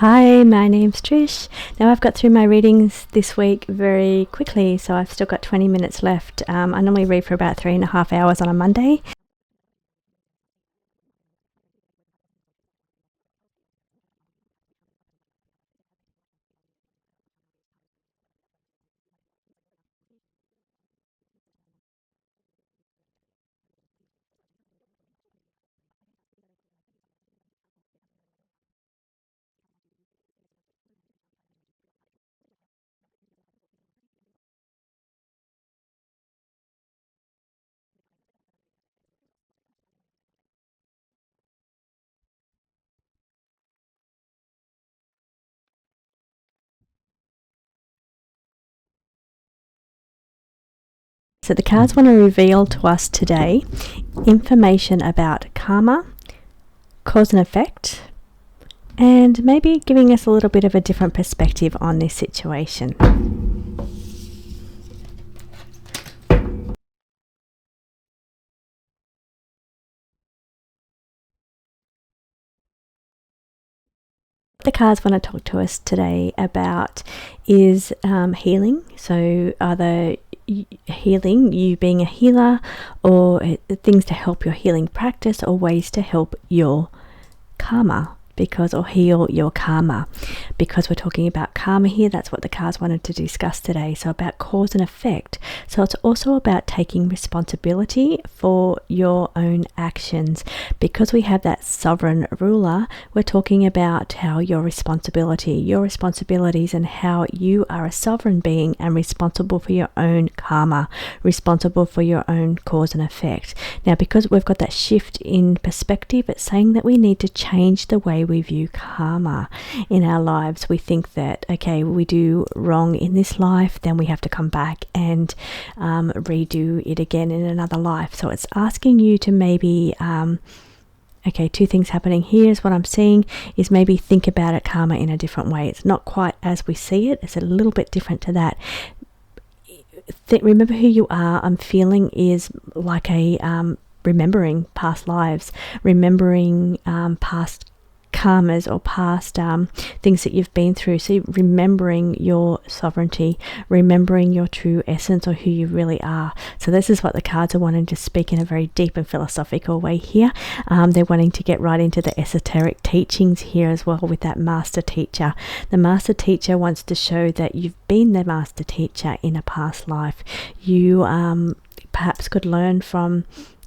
Hi, my name's Trish. Now I've got through my readings this week very quickly, so I've still got 20 minutes left. I normally read for about 3.5 hours on a Monday. So the cards want to reveal to us today information about karma, cause and effect, and maybe giving us a little bit of a different perspective on this situation. The cards want to talk to us today about is healing. So either healing, you being a healer, or things to help your healing practice, or ways to help your karma, or heal your karma, because we're talking about karma here. That's what the cards wanted to discuss today. So about cause and effect. So it's also about taking responsibility for your own actions. Because we have that sovereign ruler, we're talking about how your responsibilities, and how you are a sovereign being and responsible for your own karma, responsible for your own cause and effect. Now, because we've got that shift in perspective, it's saying that we need to change the way we view karma in our lives. We think that, okay, we do wrong in this life, then we have to come back and redo it again in another life. So it's asking you to maybe okay, two things happening here is what I'm seeing is maybe think about it, karma, in a different way. It's not quite as we see it. It's a little bit different to that. Remember who you are. I'm feeling is like a remembering past lives, remembering past karmas or past things that you've been through. So remembering your sovereignty, remembering your true essence, or who you really are. So this is what the cards are wanting to speak in a very deep and philosophical way here. They're wanting to get right into the esoteric teachings here as well with that master teacher. The master teacher wants to show that you've been the master teacher in a past life. You perhaps could learn from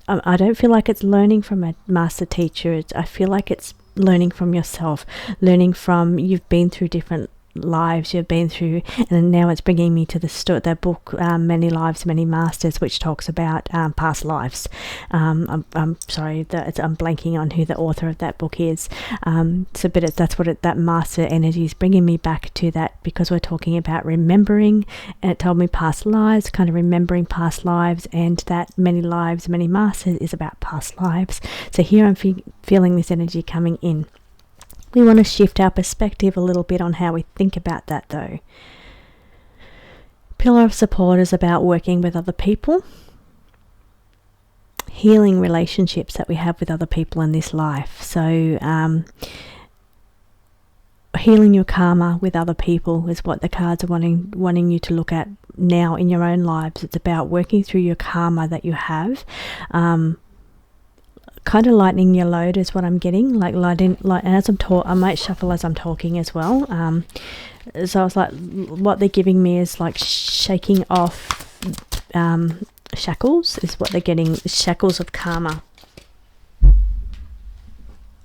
I don't feel like it's learning from a master teacher. I feel like it's learning from yourself, learning from, you've been through different lives you've been through, and now it's bringing me to the book Many Lives, Many Masters, which talks about past lives. I'm sorry that I'm blanking on who the author of that book is. That master energy is bringing me back to that, because we're talking about remembering, and it told me past lives, kind of remembering past lives, and that Many Lives, Many Masters is about past lives. So here I'm feeling this energy coming in. We want to shift our perspective a little bit on how we think about that, though. Pillar of Support is about working with other people, healing relationships that we have with other people in this life. So healing your karma with other people is what the cards are wanting you to look at now in your own lives. It's about working through your karma that you have. Kind of lightening your load is what I'm getting, and as I might shuffle as I'm talking as well. So I was like, what they're giving me is like shaking off shackles is what they're getting. Shackles of karma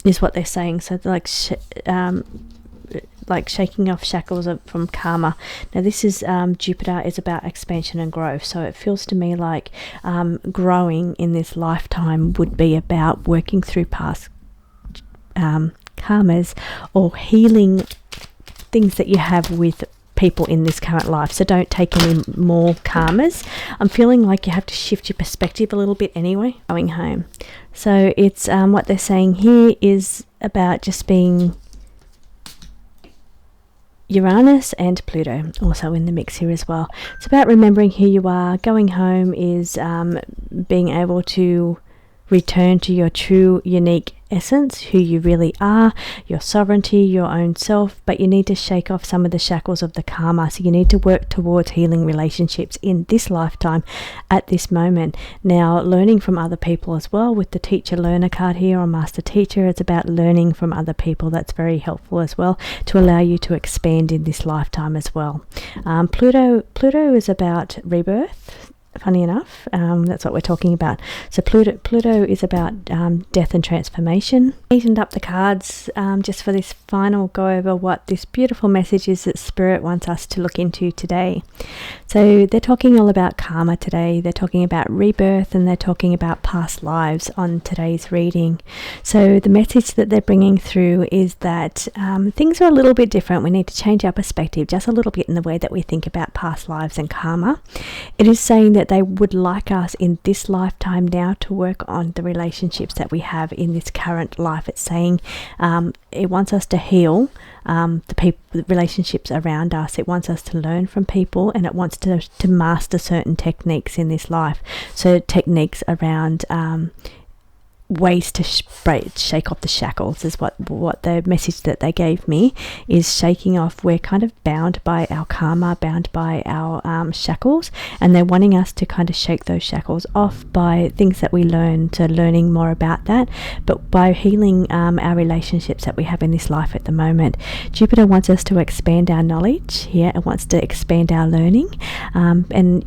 is what they're saying. So like shaking off shackles from karma. Now this is Jupiter is about expansion and growth, so it feels to me like growing in this lifetime would be about working through past karmas, or healing things that you have with people in this current life. So don't take any more karmas. I'm feeling like you have to shift your perspective a little bit anyway. Going home. So it's what they're saying here is about just being Uranus and Pluto also in the mix here as well. It's about remembering who you are. Going home is being able to return to your true, unique essence, who you really are, your sovereignty, your own self, but you need to shake off some of the shackles of the karma. So you need to work towards healing relationships in this lifetime at this moment. Now, learning from other people as well, with the teacher learner card here on Master Teacher, it's about learning from other people. That's very helpful as well to allow you to expand in this lifetime as well. Pluto is about rebirth. Funny enough, that's what we're talking about. So Pluto is about death and transformation. Neatened up the cards just for this final go over what this beautiful message is that Spirit wants us to look into today. So they're talking all about karma today. They're talking about rebirth, and they're talking about past lives on today's reading. So the message that they're bringing through is that things are a little bit different. We need to change our perspective just a little bit in the way that we think about past lives and karma. It is saying that they would like us in this lifetime now to work on the relationships that we have in this current life. It's saying it wants us to heal the relationships around us. It wants us to learn from people, and it wants to master certain techniques in this life. So techniques around ways to shake off the shackles is what the message that they gave me is. Shaking off, we're kind of bound by our karma, bound by our shackles, and they're wanting us to kind of shake those shackles off by things that we learn, so learning more about that, but by healing our relationships that we have in this life at the moment. Jupiter wants us to expand our knowledge here. It wants to expand our learning, and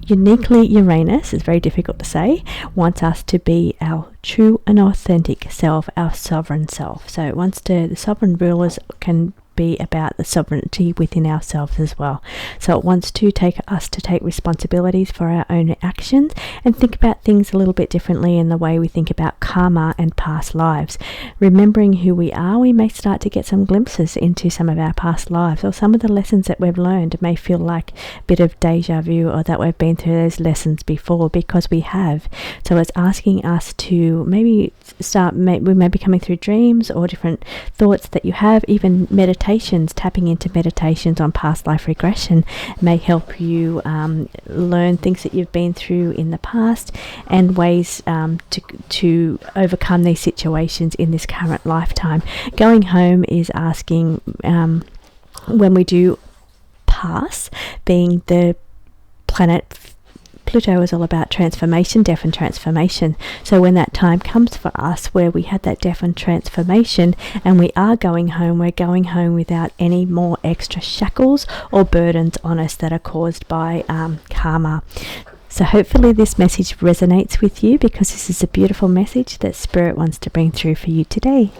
uniquely, Uranus, is very difficult to say, wants us to be our true and authentic self, our sovereign self. So it wants to, the sovereign rulers can be about the sovereignty within ourselves as well. So it wants to take responsibilities for our own actions and think about things a little bit differently in the way we think about karma and past lives. Remembering who we are, we may start to get some glimpses into some of our past lives, or some of the lessons that we've learned may feel like a bit of deja vu, or that we've been through those lessons before, because we have. So it's asking us to maybe we may be coming through dreams or different thoughts that you have. Even meditations, tapping into meditations on past life regression may help you learn things that you've been through in the past, and ways to overcome these situations in this current lifetime. Going home is asking, when we do pass, being the planet Pluto is all about transformation, death and transformation. So when that time comes for us where we had that death and transformation and we are going home, we're going home without any more extra shackles or burdens on us that are caused by karma. So hopefully this message resonates with you, because this is a beautiful message that Spirit wants to bring through for you today.